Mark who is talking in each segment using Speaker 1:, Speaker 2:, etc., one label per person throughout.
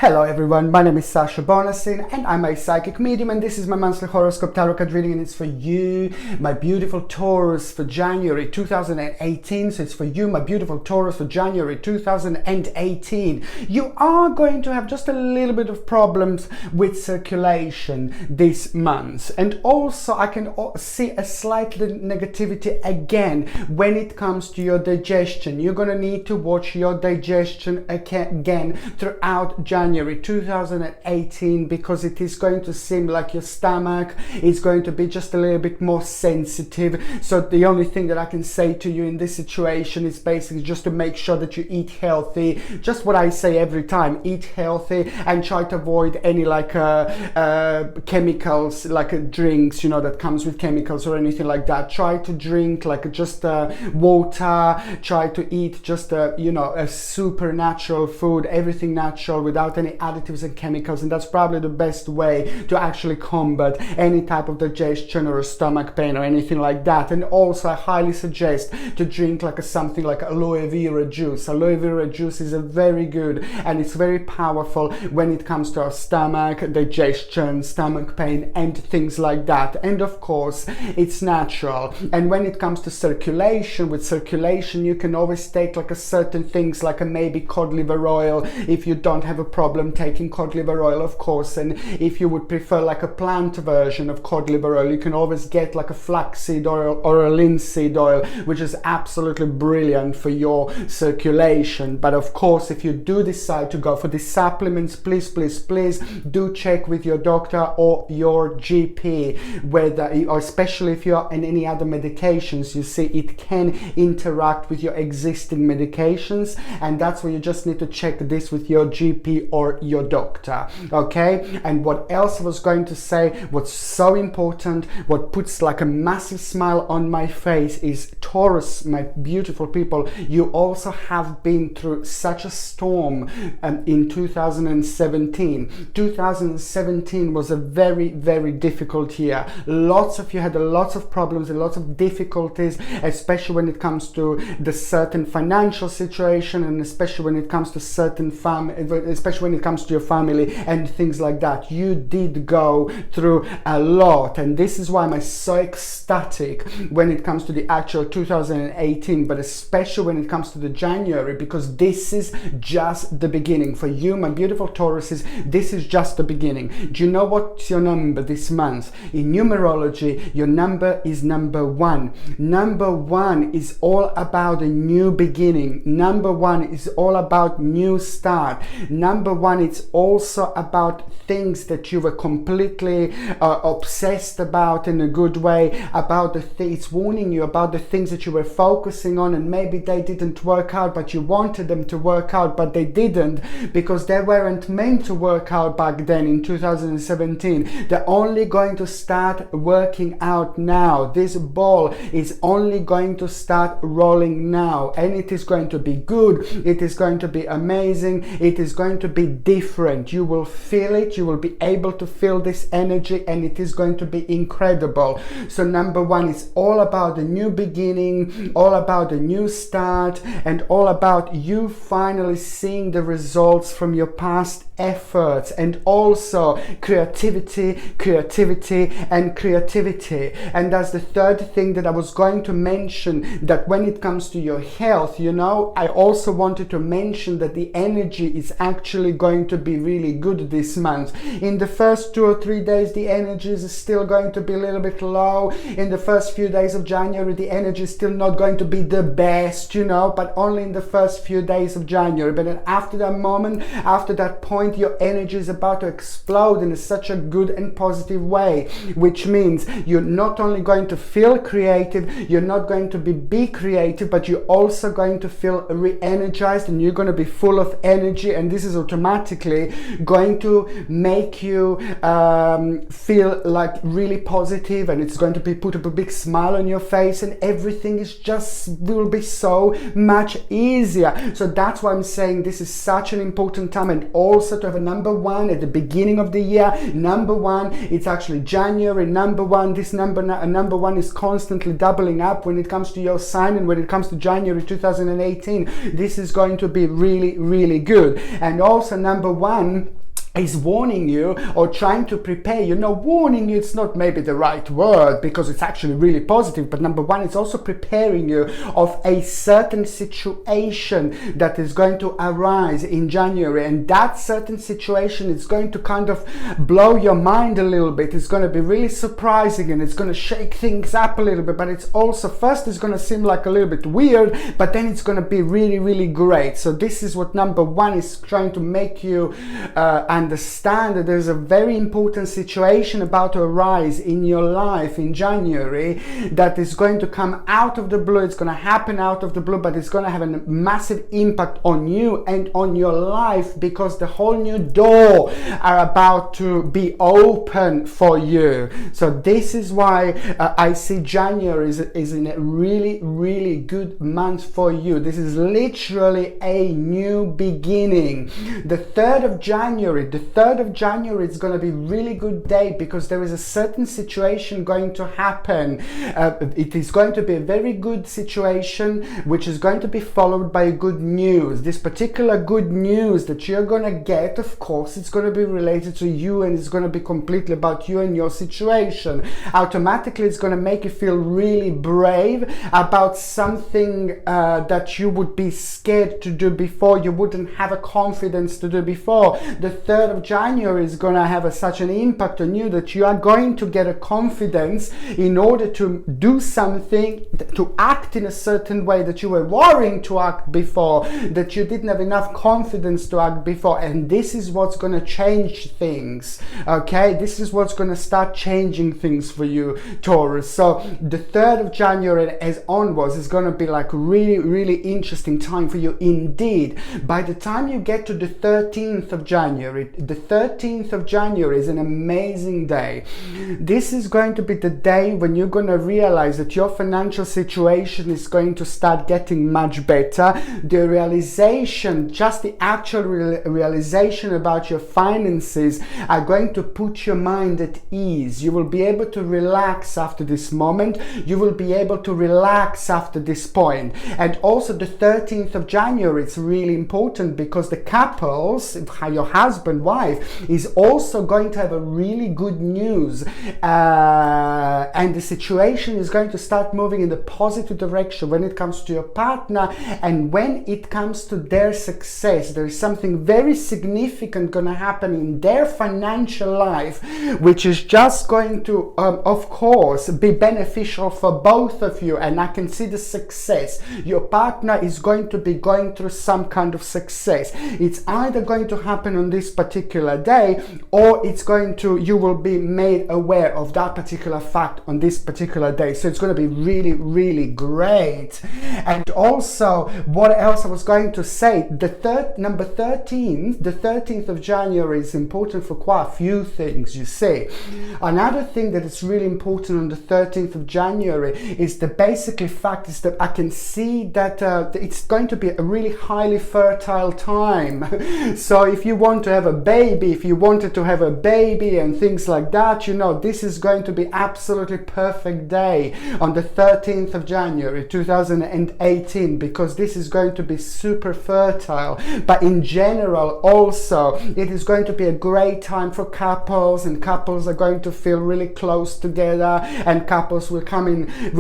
Speaker 1: Hello everyone, my name is Sasha Bonasin and I'm a psychic medium, and this is my monthly horoscope tarot card reading, and it's for you, my beautiful Taurus, for January 2018. So it's for you, my beautiful Taurus, for January 2018. You are going to have just a little bit of problems with circulation this month, and also I can see a slight negativity again when it comes to your digestion. You're going to need to watch your digestion again throughout January 2018, because it is going to seem like your stomach is going to be just a little bit more sensitive. So the only thing that I can say to you in this situation is basically just to make sure that you eat healthy. Just what I say every time: eat healthy and try to avoid any chemicals, like drinks, that comes with chemicals or anything like that. Try to drink just water. Try to eat just a super natural food, everything natural without any additives and chemicals, and that's probably the best way to actually combat any type of digestion or stomach pain or anything like that. And also I highly suggest to drink something like aloe vera juice. Aloe vera juice is a very good, and it's very powerful when it comes to our stomach, digestion, stomach pain and things like that. And of course it's natural. And when it comes to circulation, with circulation you can always take a certain things, like maybe cod liver oil if you don't have a problem taking cod liver oil, of course. And if you would prefer a plant version of cod liver oil, you can always get a flaxseed oil or a linseed oil, which is absolutely brilliant for your circulation. But of course, if you do decide to go for these supplements, please do check with your doctor or your GP whether, or especially if you're on any other medications. You see, it can interact with your existing medications, and that's where you just need to check this with your GP or your doctor. Okay. And what else I was going to say, what's so important, what puts a massive smile on my face is, Taurus, my beautiful people, you also have been through such a storm in 2017. 2017 was a very, very difficult year. Lots of you had a lot of problems and lots of difficulties, especially when it comes to the certain financial situation, and especially when it comes to certain especially when it comes to your family and things like that. You did go through a lot, and this is why I'm so ecstatic when it comes to the actual 2018, but especially when it comes to the January, because this is just the beginning for you, my beautiful Tauruses. This is just the beginning. Do you know what's your number this month? In numerology, your number is number 1. Number 1 is all about a new beginning. Number 1 is all about new start. Number 1, it's also about things that you were completely obsessed about in a good way, about it's warning you about the things that you were focusing on, and maybe they didn't work out, but you wanted them to work out, but they didn't, because they weren't meant to work out back then in 2017. They're only going to start working out now. This ball is only going to start rolling now, and it is going to be good. It is going to be amazing. It is going to be different. You will feel it. You will be able to feel this energy, and it is going to be incredible. So number 1 is all about the new beginning, all about the new start, and all about you finally seeing the results from your past efforts, and also creativity. And that's the third thing that I was going to mention, that when it comes to your health, I also wanted to mention that the energy is actually going to be really good this month. In the first 2 or 3 days, the energy is still going to be a little bit low. In the first few days of January, the energy is still not going to be the best, but only in the first few days of January. But then after that moment, after that point, your energy is about to explode in such a good and positive way, which means you're not only going to feel creative, you're not going to be creative, but you're also going to feel re-energized, and you're going to be full of energy, and this is automatically going to make you feel really positive, and it's going to put up a big smile on your face, and everything will be so much easier. So that's why I'm saying this is such an important time, and also to have a number 1 at the beginning of the year. Number 1, it's actually January. Number 1, this number 1 is constantly doubling up when it comes to your sign, and when it comes to January 2018, this is going to be really, really good. And also also number one is warning you or trying to prepare you. No, warning you, it's not maybe the right word because it's actually really positive, but number one, it's also preparing you of a certain situation that is going to arise in January, and that certain situation is going to kind of blow your mind a little bit. It's going to be really surprising and it's going to shake things up a little bit, but it's also, first it's going to seem like a little bit weird, but then it's going to be really, really great. So this is what number one is trying to make you understand, that there's a very important situation about to arise in your life in January that is going to come out of the blue. It's going to happen out of the blue, but it's going to have a massive impact on you and on your life, because the whole new door are about to be open for you. So this is why I see January is in a really, really good month for you. This is literally a new beginning. The 3rd of January is going to be a really good day, because there is a certain situation going to happen. It is going to be a very good situation, which is going to be followed by good news. This particular good news that you're going to get, of course, it's going to be related to you, and it's going to be completely about you and your situation. Automatically, it's going to make you feel really brave about something that you would be scared to do before. You wouldn't have a confidence to do before. The 3rd of January is going to have such an impact on you that you are going to get a confidence in order to do something, to act in a certain way that you were worrying to act before, that you didn't have enough confidence to act before. And this is what's going to change things, okay? This is what's going to start changing things for you, Taurus. So the 3rd of January as onwards is going to be like really, really interesting time for you indeed. By the time you get to the 13th of January, the 13th of January is an amazing day. This is going to be the day when you're going to realize that your financial situation is going to start getting much better. The realization, just the actual realization about your finances are going to put your mind at ease. You will be able to relax after this moment. You will be able to relax after this point. And also the 13th of January, it's really important because the couples, your husband, wife, is also going to have a really good news, and the situation is going to start moving in the positive direction when it comes to your partner, and when it comes to their success. There is something very significant going to happen in their financial life, which is just going to of course be beneficial for both of you. And I can see the success. Your partner is going to be going through some kind of success. It's either going to happen on this particular day, or it's going to, you will be made aware of that particular fact on this particular day. So it's going to be really, really great. And also, what else I was going to say, number 13, the 13th of January is important for quite a few things, you see. Another thing that is really important on the 13th of January is the basically fact is that I can see that it's going to be a really highly fertile time. So if you want to have a baby, if you wanted to have a baby and things like that, you know, this is going to be absolutely perfect day on the 13th of January 2018, because this is going to be super fertile. But in general also, it is going to be a great time for couples, and couples are going to feel really close together, and couples will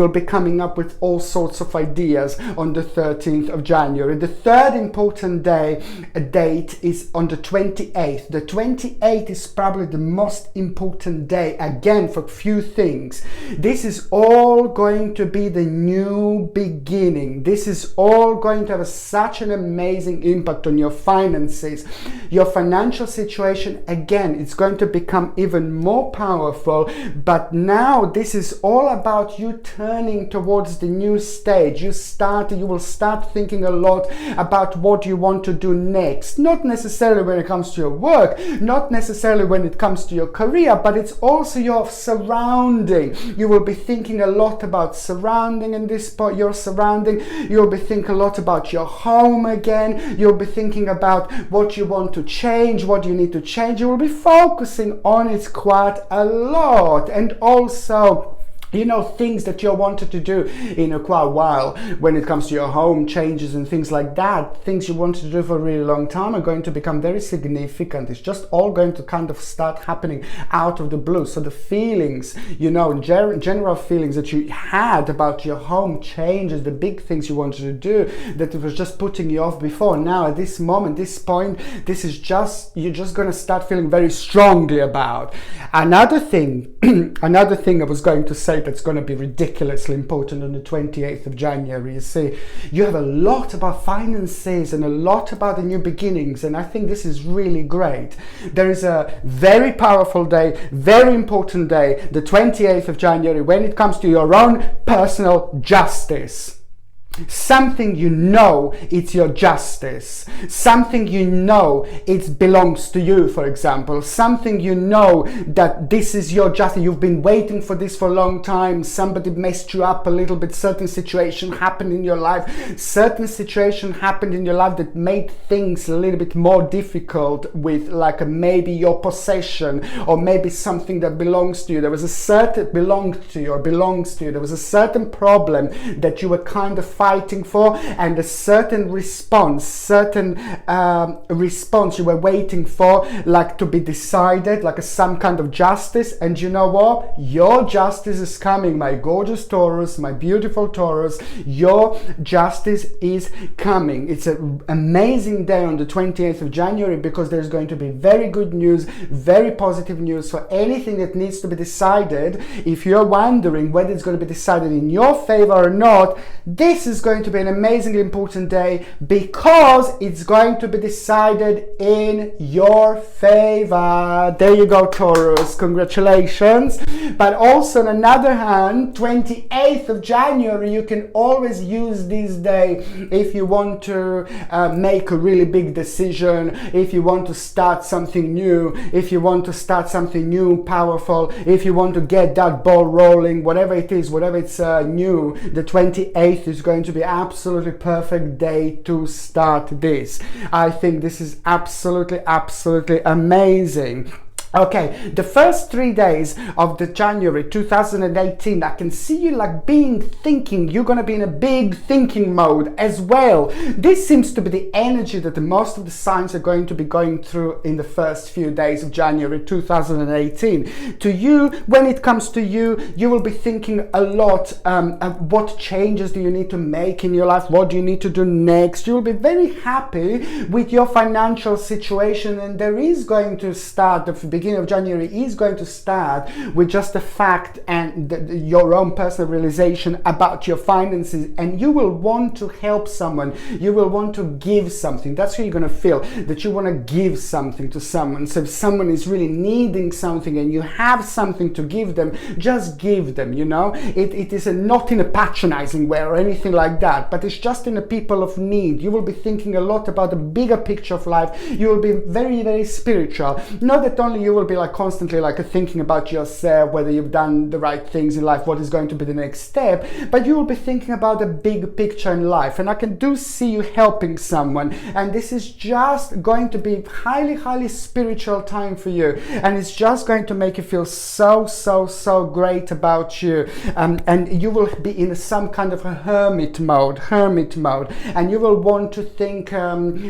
Speaker 1: be coming up with all sorts of ideas on the 13th of January. The third important date is on the 28th. The 28th is probably the most important day, again, for a few things. This is all going to be the new beginning. This is all going to have such an amazing impact on your finances. Your financial situation, again, it's going to become even more powerful, but now this is all about you turning towards the new stage. You will start thinking a lot about what you want to do next. Not necessarily when it comes to your work, not necessarily when it comes to your career, but it's also your surrounding. You will be thinking a lot about surrounding in this part, your surrounding. You'll be thinking a lot about your home again. You'll be thinking about what you want to change, what you need to change. You will be focusing on it quite a lot. And also, you know, things that you wanted to do in a quite while when it comes to your home changes and things like that. Things you wanted to do for a really long time are going to become very significant. It's just all going to kind of start happening out of the blue. So the feelings, you know, general feelings that you had about your home changes, the big things you wanted to do that it was just putting you off before, now at this moment, this point, this is just, you're just going to start feeling very strongly about. Another thing I was going to say that's going to be ridiculously important on the 28th of January. You see, you have a lot about finances and a lot about the new beginnings, and I think this is really great. There is a very powerful day, very important day, the 28th of January, when it comes to your own personal justice. Something you know it's your justice, something you know it belongs to you, for example, something you know that this is your justice, you've been waiting for this for a long time, somebody messed you up a little bit, certain situation happened in your life, that made things a little bit more difficult with like maybe your possession or maybe something that belongs to you. There was a certain belongs to you. There was a certain problem that you were kind of fighting for, and a certain response you were waiting for, like to be decided, like some kind of justice. And you know what? Your justice is coming, my gorgeous Taurus, my beautiful Taurus. Your justice is coming. It's an amazing day on the 28th of January because there's going to be very good news, very positive news for anything that needs to be decided. If you're wondering whether it's going to be decided in your favor or not, this is going to be an amazingly important day because it's going to be decided in your favor. There you go, Taurus, congratulations. But also on another hand, 28th of January, you can always use this day if you want to make a really big decision, if you want to start something new, powerful, if you want to get that ball rolling, whatever it is, whatever it's new, the 28th is going to be absolutely perfect day to start this. I think this is absolutely amazing. Okay, the first 3 days of the January 2018, I can see you like thinking, you're gonna be in a big thinking mode as well. This seems to be the energy that most of the signs are going to be going through in the first few days of January 2018. To you, when it comes to you, you will be thinking a lot of what changes do you need to make in your life, what do you need to do next. You will be very happy with your financial situation, and there is going to start the beginning of January is going to start with just the fact and your own personal realization about your finances, and you will want to help someone, you will want to give something. That's how you're going to feel, that you want to give something to someone. So if someone is really needing something and you have something to give them, just give them, you know. It is not in a patronizing way or anything like that, but it's just in a people of need. You will be thinking a lot about the bigger picture of life. You will be very spiritual. Not that only you will be like constantly like thinking about yourself, whether you've done the right things in life, what is going to be the next step, but you will be thinking about the big picture in life. And I can see you helping someone, and this is just going to be highly spiritual time for you, and it's just going to make you feel so great about you, and you will be in some kind of a hermit mode, and you will want to think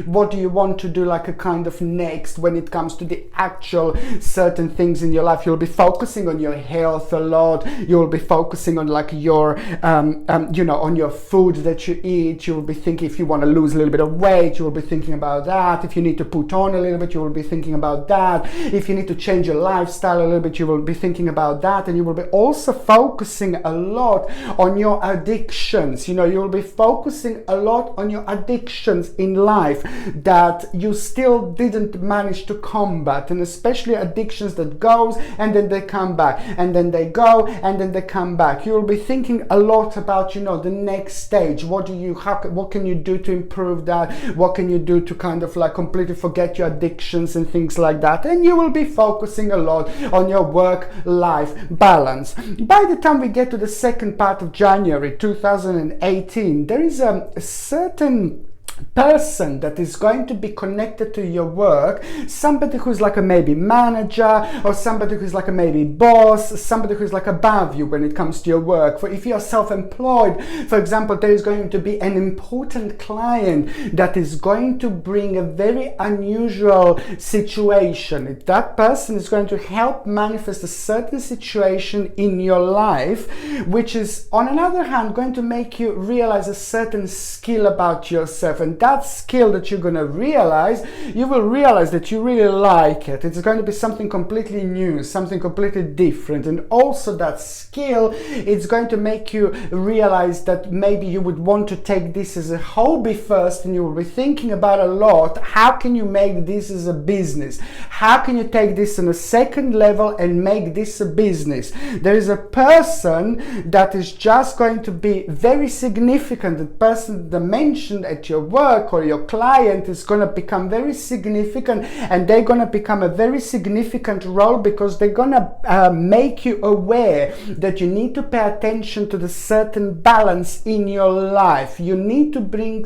Speaker 1: what do you want to do, like a kind of next when it comes to the actual certain things in your life. You'll be focusing on your health a lot. You'll be focusing on like your on your food that you eat. You will be thinking, if you want to lose a little bit of weight, you will be thinking about that. If you need to put on a little bit, you will be thinking about that. If you need to change your lifestyle a little bit, you will be thinking about that. And you will be also focusing a lot on your addictions. You will be focusing a lot on your addictions in life that you still didn't manage to combat, and especially addictions that goes and then they come back, and then they go and then they come back. You will be thinking a lot about the next stage. What can you do to improve that? What can you do to kind of like completely forget your addictions and things like that? And you will be focusing a lot on your work-life balance. By the time we get to the second part of January 2018, there is a certain person that is going to be connected to your work, somebody who's like a maybe manager, or somebody who's like a maybe boss, somebody who's like above you when it comes to your work. For if you're self-employed, for example, there is going to be an important client that is going to bring a very unusual situation. That person is going to help manifest a certain situation in your life, which is on another hand going to make you realize a certain skill about yourself. And that skill that you're going to realize, you will realize that you really like it. It's going to be something completely new, something completely different. And also that skill, it's going to make you realize that maybe you would want to take this as a hobby first, and you will be thinking about a lot, how can you make this as a business? How can you take this on a second level and make this a business? There is a person that is just going to be very significant. The person that mentioned at your work or your client is going to become very significant, and they're going to become a very significant role because they're going to make you aware that you need to pay attention to the certain balance in your life. You need to bring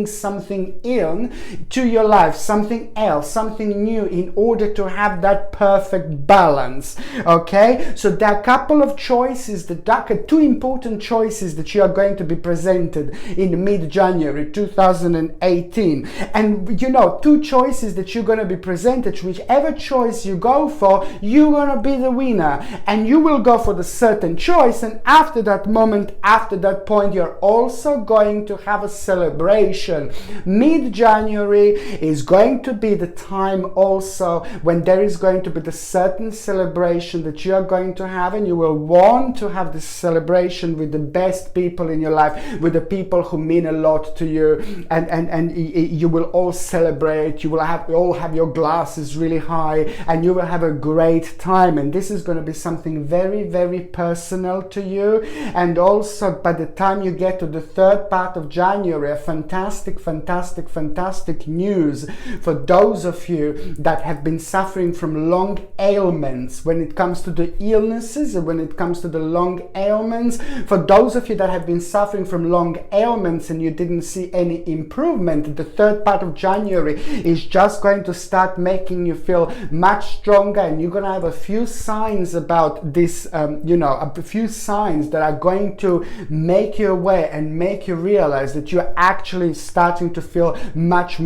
Speaker 1: something in to your life, something else, something new, in order to have that perfect balance. Okay, so there are a couple of choices, two important choices that you are going to be presented in mid-January 2018. And you know, two choices that you're going to be presented, whichever choice you go for, you're going to be the winner, and you will go for the certain choice. And after that moment, after that point, you're also going to have a celebration. Mid-January is going to be the time also when there is going to be the certain celebration that you are going to have, and you will want to have this celebration with the best people in your life, with the people who mean a lot to you, and you will all celebrate. You will all have your glasses really high, and you will have a great time. And this is going to be something very, very personal to you. And also, by the time you get to the third part of January, a fantastic news for those of you that have been suffering from long ailments. When it comes to the illnesses, and when it comes to the long ailments, for those of you that have been suffering from long ailments and you didn't see any improvement, the third part of January is just going to start making you feel much stronger, and you're going to have a few signs about this, a few signs that are going to make you aware and make you realize that you're actually starting to feel much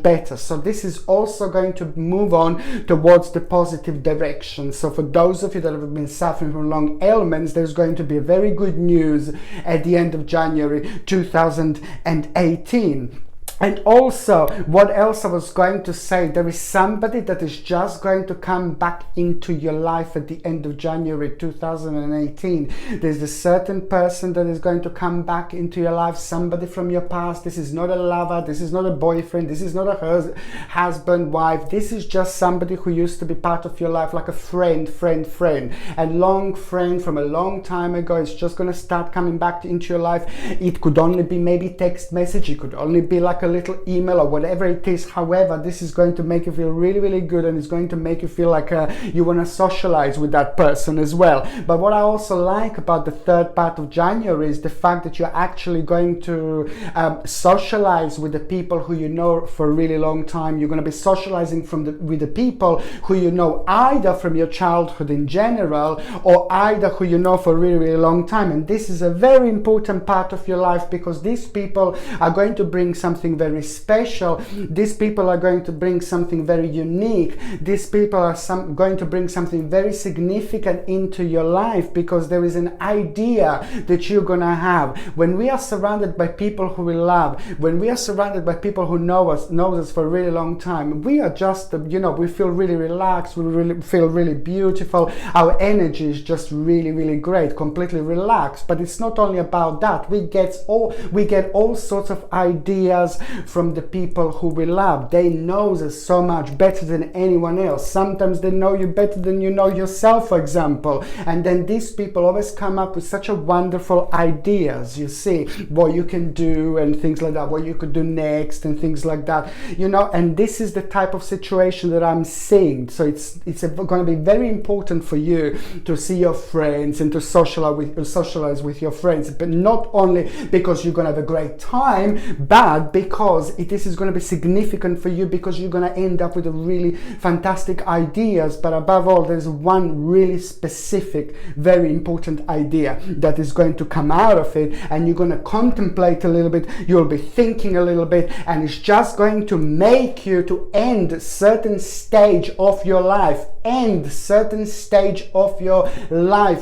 Speaker 1: better. So this is also going to move on towards the positive direction. So for those of you that have been suffering from long ailments, there's going to be very good news at the end of January 2018. And also, what else I was going to say, there is somebody that is just going to come back into your life at the end of January 2018. There's a certain person that is going to come back into your life, somebody from your past. This is not a lover, this is not a boyfriend, this is not a husband, wife. This is just somebody who used to be part of your life, like a friend. A long friend from a long time ago is just going to start coming back into your life. It could only be maybe text message, it could only be like a little email or whatever it is. However, this is going to make you feel really good, and it's going to make you feel like you want to socialize with that person as well. But what I also like about the third part of January is the fact that you're actually going to socialize with the people who you know for a really long time. You're going to be socializing with the people who you know either from your childhood in general, or either who you know for a really long time. And this is a very important part of your life, because these people are going to bring something very special. These people are going to bring something very unique. These people are going to bring something very significant into your life, because there is an idea that you're gonna have. When we are surrounded by people who we love, when we are surrounded by people who knows us for a really long time, we are just, we feel really relaxed, we really feel really beautiful. Our energy is just really great, completely relaxed. But it's not only about that. We get all sorts of ideas, from the people who we love. They know us so much better than anyone else. Sometimes they know you better than you know yourself, for example. And then these people always come up with such a wonderful ideas, you see, what you can do and things like that, what you could do next and things like that, you know. And this is the type of situation that I'm seeing. So it's going to be very important for you to see your friends and to socialize with your friends, but not only because you're going to have a great time, but because this is going to be significant for you, because you're going to end up with a really fantastic ideas. But above all, there's one really specific, very important idea that is going to come out of it, and you're going to contemplate a little bit, you'll be thinking a little bit, and it's just going to make you to end a certain stage of your life,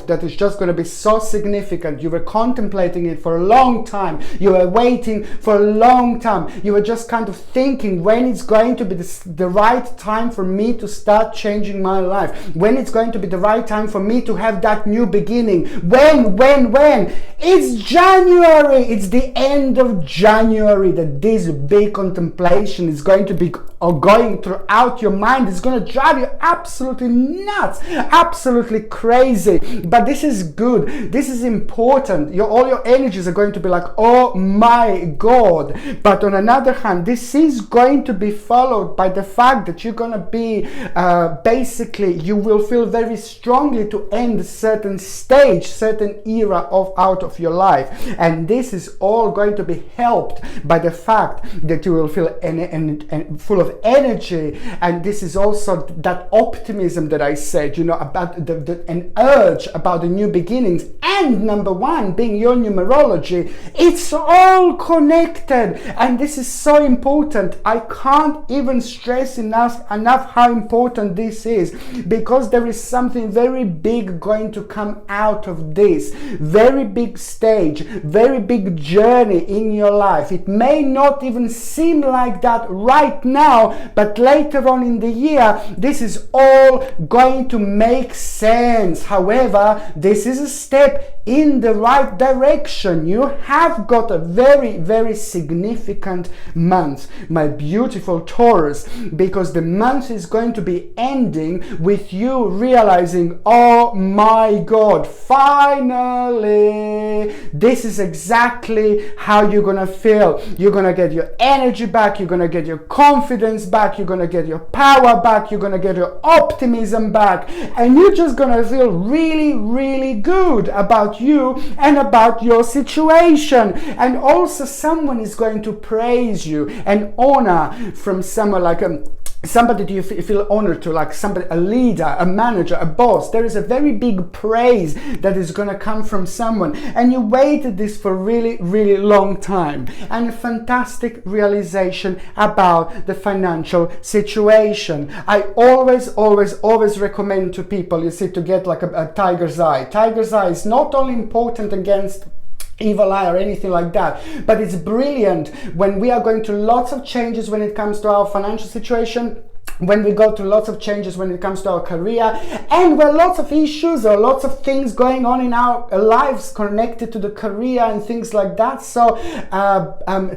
Speaker 1: that is just going to be so significant. You were contemplating it for a long time, you were waiting for a long time, you were just kind of thinking when it's going to be the right time for me to start changing my life, when it's going to be the right time for me to have that new beginning. When? It's January. It's the end of January that this big contemplation is going to be going throughout your mind. It's going to drive you absolutely nuts, absolutely crazy. But this is good. This is important. All your energies are going to be like, oh my God. But on another hand, this is going to be followed by the fact that you're going to be basically, you will feel very strongly to end a certain stage, certain era out of your life. And this is all going to be helped by the fact that you will feel full of energy. And this is also that optimism that I said, you know, about an urge about the new beginnings. And number one, being your numerology, it's all connected. And this is so important. I can't even stress enough how important this is, because there is something very big going to come out of this. Very big stage, very big journey in your life. It may not even seem like that right now, but later on in the year, this is all going to make sense. However, this is a step in the right direction. You have got a very, very significant month, my beautiful Taurus, because the month is going to be ending with you realizing, oh my God, finally, this is exactly how you're gonna feel. You're gonna get your energy back, you're gonna get your confidence back, you're gonna get your power back, you're gonna get your optimism back, and you're just gonna feel really, really good about you and about your situation. And also someone is going to praise you and honor from someone like somebody that you feel honored to, like somebody, a leader, a manager, a boss. There is a very big praise that is going to come from someone, and you waited this for a really, really long time, and a fantastic realization about the financial situation. I always recommend to people, you see, to get like a tiger's eye. Tiger's eye is not only important against evil eye or anything like that, but it's brilliant when we are going through lots of changes when it comes to our financial situation, when we go through lots of changes when it comes to our career, and where lots of issues or lots of things going on in our lives connected to the career and things like that. So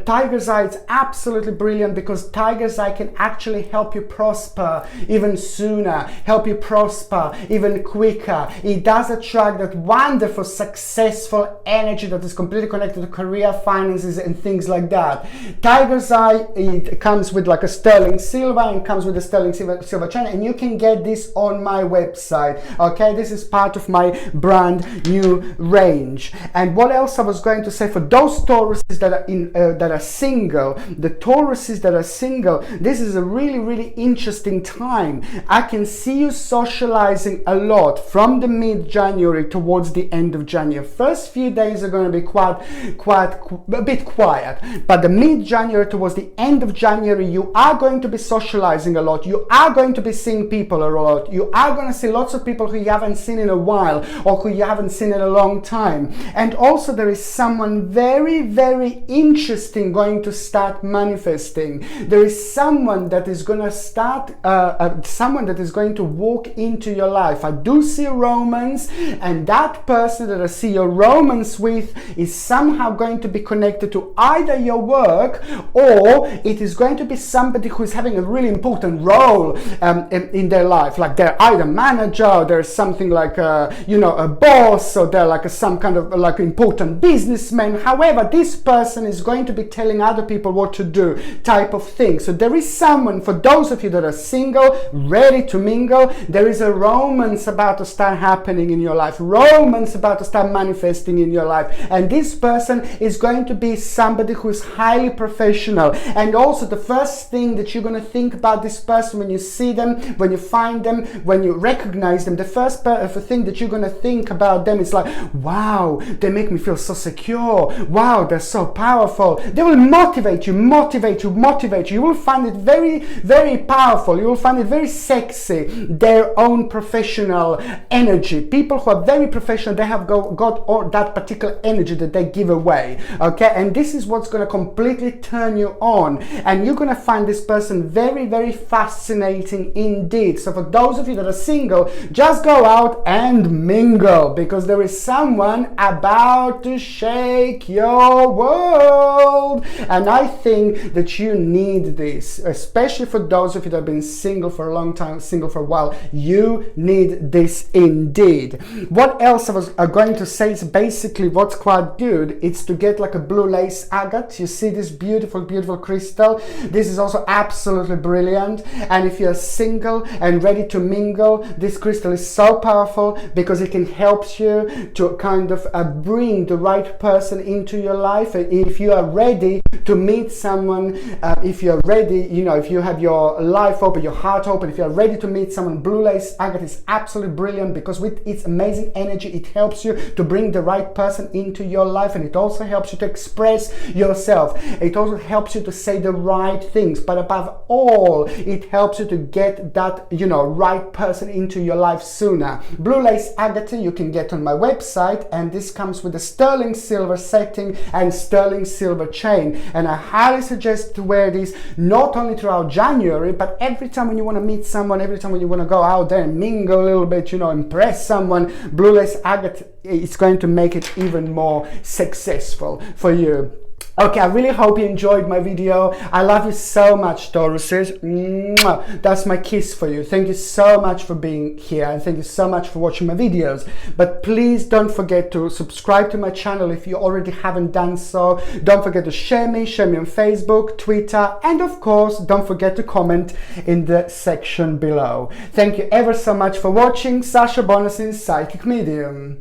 Speaker 1: tiger's eye is absolutely brilliant, because tiger's eye can actually help you prosper even sooner, help you prosper even quicker. It does attract that wonderful successful energy that is completely connected to career, finances and things like that. Tiger's eye, it comes with like a sterling silver and comes with a sterling silver chain, and you can get this on my website. Okay, this is part of my brand new range. And what else I was going to say, for those Tauruses that are that are single, the Tauruses that are single, this is a really, really interesting time. I can see you socializing a lot from the mid-January towards the end of January. First few days are going to be a bit quiet, but the mid-January towards the end of January, you are going to be socializing a lot. lot. You are going to be seeing people a lot. You are going to see lots of people who you haven't seen in a while or who you haven't seen in a long time. And also there is someone very, very interesting going to start manifesting. There is someone that is going to start, someone that is going to walk into your life. I do see romance, and that person that I see your romance with is somehow going to be connected to either your work, or it is going to be somebody who is having a really important role in their life. Like they're either manager, or there's something like a boss, or they're like some kind of like important businessman. However, this person is going to be telling other people what to do, type of thing. So there is someone, for those of you that are single, ready to mingle, there is a romance about to start happening in your life, romance about to start manifesting in your life. And this person is going to be somebody who is highly professional. And also the first thing that you're going to think about this person when you see them, when you find them, when you recognize them, the first thing that you're going to think about them is like, wow, they make me feel so secure. Wow, they're so powerful. They will motivate you, motivate you, motivate you. You will find it very, very powerful. You will find it very sexy, their own professional energy. People who are very professional, they have got all that particular energy that they give away. Okay, and this is what's going to completely turn you on, and you're going to find this person very, very fascinating indeed. So for those of you that are single, just go out and mingle, because there is someone about to shake your world. And I think that you need this, especially for those of you that have been single for a long time, single for a while. You need this indeed. What else I was going to say is basically what's quite good. It's to get like a blue lace agate. You see this beautiful, beautiful crystal. This is also absolutely brilliant. And if you're single and ready to mingle, this crystal is so powerful because it can help you to kind of bring the right person into your life. And if you are ready to meet someone, if you're ready, you know, if you have your life open, your heart open, if you're ready to meet someone, blue lace agate is absolutely brilliant, because with its amazing energy, it helps you to bring the right person into your life, and it also helps you to express yourself. It also helps you to say the right things, but above all, it helps you to get that, you know, right person into your life sooner. Blue lace agate you can get on my website, and this comes with a sterling silver setting and sterling silver chain, and I highly suggest to wear this not only throughout January, but every time when you want to meet someone, every time when you want to go out there and mingle a little bit, you know, impress someone. Blue lace agate is going to make it even more successful for you. Okay, I really hope you enjoyed my video. I love you so much, Tauruses. Mwah. That's my kiss for you. Thank you so much for being here, and thank you so much for watching my videos. But please don't forget to subscribe to my channel if you already haven't done so. Don't forget to share me on Facebook, Twitter, and of course, don't forget to comment in the section below. Thank you ever so much for watching. Sasha Bonasin, Psychic Medium.